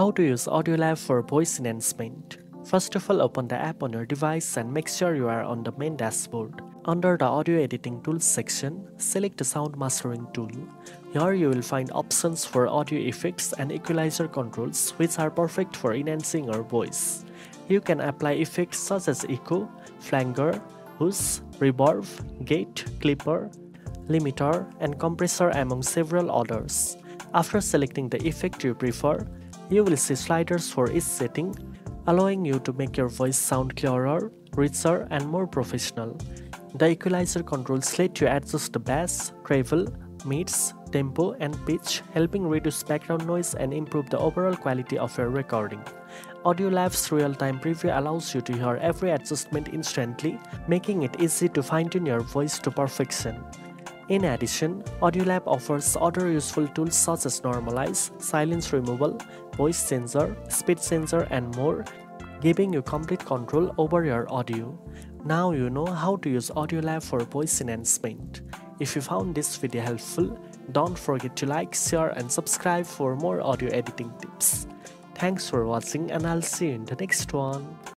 How to use AudioLab for voice enhancement. First of all, open the app on your device and make sure you are on the main dashboard. Under the audio editing tools section, select the sound mastering tool. Here you will find options for audio effects and equalizer controls which are perfect for enhancing your voice. You can apply effects such as echo, flanger, whoosh, reverb, gate, clipper, limiter, and compressor among several others. After selecting the effect you prefer, you will see sliders for each setting, allowing you to make your voice sound clearer, richer, and more professional. The equalizer controls let you adjust the bass, treble, mids, tempo, and pitch, helping reduce background noise and improve the overall quality of your recording. AudioLab's real-time preview allows you to hear every adjustment instantly, making it easy to fine-tune your voice to perfection. In addition, AudioLab offers other useful tools such as normalize, silence removal, voice changer, speed changer, and more, giving you complete control over your audio. Now you know how to use AudioLab for voice enhancement. If you found this video helpful, don't forget to like, share, and subscribe for more audio editing tips. Thanks for watching, and I'll see you in the next one.